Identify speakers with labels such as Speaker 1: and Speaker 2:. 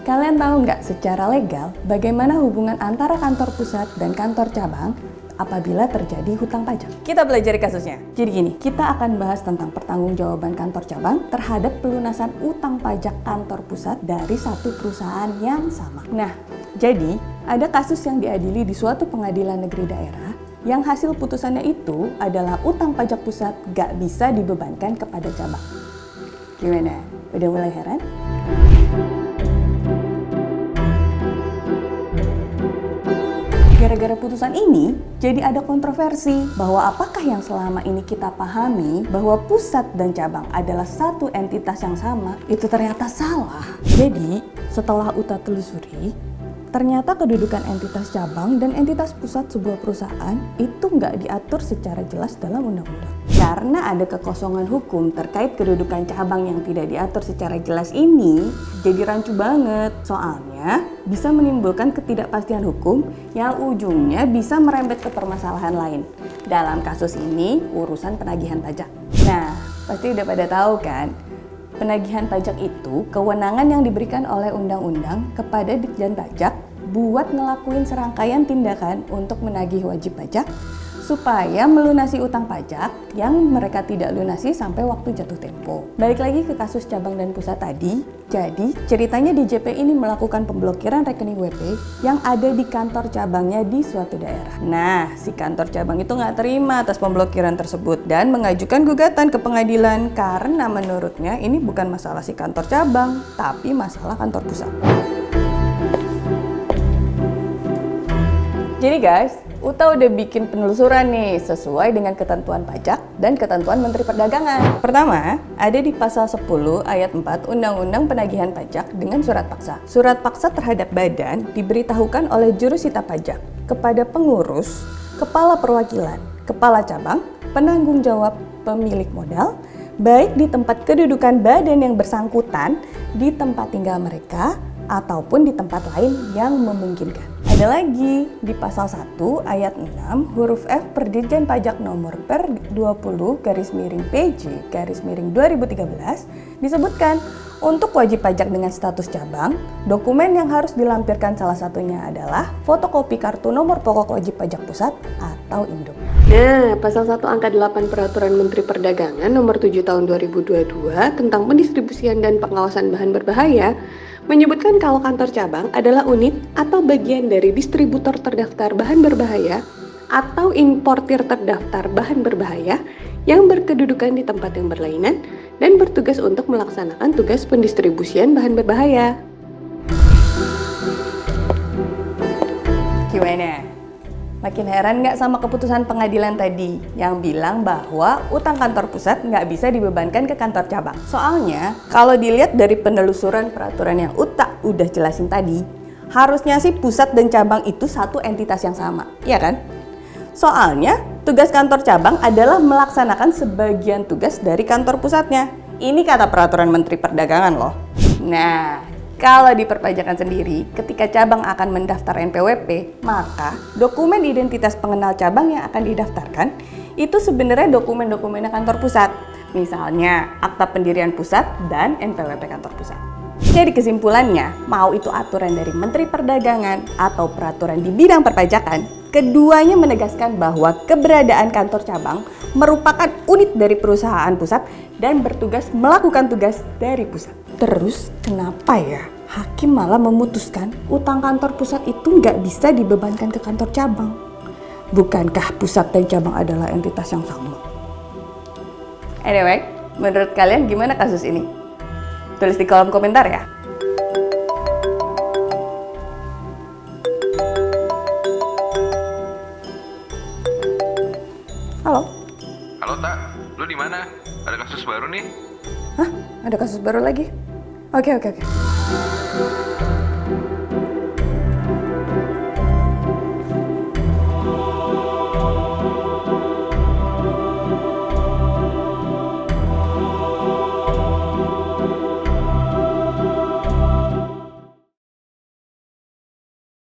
Speaker 1: Kalian tahu nggak secara legal bagaimana hubungan antara kantor pusat dan kantor cabang apabila terjadi hutang pajak? Kita belajar kasusnya. Jadi gini, kita akan bahas tentang pertanggungjawaban kantor cabang terhadap pelunasan utang pajak kantor pusat dari satu perusahaan yang sama. Nah, jadi ada kasus yang diadili di suatu pengadilan negeri daerah yang hasil putusannya itu adalah utang pajak pusat nggak bisa dibebankan kepada cabang. Gimana? Udah mulai heran? Gara-gara putusan ini, jadi ada kontroversi bahwa apakah yang selama ini kita pahami bahwa pusat dan cabang adalah satu entitas yang sama, itu ternyata salah. Jadi, setelah Uta telusuri, ternyata kedudukan entitas cabang dan entitas pusat sebuah perusahaan itu nggak diatur secara jelas dalam undang-undang. Karena ada kekosongan hukum terkait kedudukan cabang yang tidak diatur secara jelas ini, jadi rancu banget. Soalnya bisa menimbulkan ketidakpastian hukum yang ujungnya bisa merembet ke permasalahan lain. Dalam kasus ini, urusan penagihan pajak. Nah, pasti udah pada tahu kan? Penagihan pajak itu kewenangan yang diberikan oleh undang-undang kepada Ditjen Pajak buat ngelakuin serangkaian tindakan untuk menagih wajib pajak supaya melunasi utang pajak yang mereka tidak lunasi sampai waktu jatuh tempo. Balik lagi ke kasus cabang dan pusat tadi, jadi ceritanya DJP ini melakukan pemblokiran rekening WP yang ada di kantor cabangnya di suatu daerah. Nah, si kantor cabang itu nggak terima atas pemblokiran tersebut dan mengajukan gugatan ke pengadilan karena menurutnya ini bukan masalah si kantor cabang, tapi masalah kantor pusat. Jadi guys, Uta udah bikin penelusuran nih sesuai dengan ketentuan pajak dan ketentuan Menteri Perdagangan. Pertama, ada di pasal 10 ayat 4 Undang-Undang Penagihan Pajak dengan surat paksa. Surat paksa terhadap badan diberitahukan oleh jurusita pajak kepada pengurus, kepala perwakilan, kepala cabang, penanggung jawab pemilik modal, baik di tempat kedudukan badan yang bersangkutan, di tempat tinggal mereka, ataupun di tempat lain yang memungkinkan. Ada lagi di pasal 1 ayat 6 huruf F Dirjen Pajak nomor per 20/PJ/2013 disebutkan untuk wajib pajak dengan status cabang, dokumen yang harus dilampirkan salah satunya adalah fotokopi kartu nomor pokok wajib pajak pusat atau induk.
Speaker 2: Nah, pasal 1 angka 8 Peraturan Menteri Perdagangan nomor 7 tahun 2022 tentang pendistribusian dan pengawasan bahan berbahaya menyebutkan kalau kantor cabang adalah unit atau bagian dari distributor terdaftar bahan berbahaya atau importir terdaftar bahan berbahaya yang berkedudukan di tempat yang berlainan dan bertugas untuk melaksanakan tugas pendistribusian bahan berbahaya.
Speaker 1: Gimana? Makin heran nggak sama keputusan pengadilan tadi yang bilang bahwa utang kantor pusat nggak bisa dibebankan ke kantor cabang? Soalnya kalau dilihat dari penelusuran peraturan yang Uta udah jelasin tadi, harusnya sih pusat dan cabang itu satu entitas yang sama, iya kan? Soalnya tugas kantor cabang adalah melaksanakan sebagian tugas dari kantor pusatnya. Ini kata peraturan Menteri Perdagangan loh. Nah, kalau di perpajakan sendiri, ketika cabang akan mendaftar NPWP, maka dokumen identitas pengenal cabang yang akan didaftarkan itu sebenarnya dokumen-dokumennya kantor pusat. Misalnya, akta pendirian pusat dan NPWP kantor pusat. Jadi kesimpulannya, mau itu aturan dari Menteri Perdagangan atau peraturan di bidang perpajakan, keduanya menegaskan bahwa keberadaan kantor cabang merupakan unit dari perusahaan pusat dan bertugas melakukan tugas dari pusat. Terus kenapa ya hakim malah memutuskan utang kantor pusat itu nggak bisa dibebankan ke kantor cabang? Bukankah pusat dan cabang adalah entitas yang sama? Anyway, menurut kalian gimana kasus ini? Tulis di kolom komentar ya. Halo?
Speaker 3: Halo Tak, lu di mana? Ada kasus baru nih?
Speaker 1: Hah? Ada kasus baru lagi? Oke.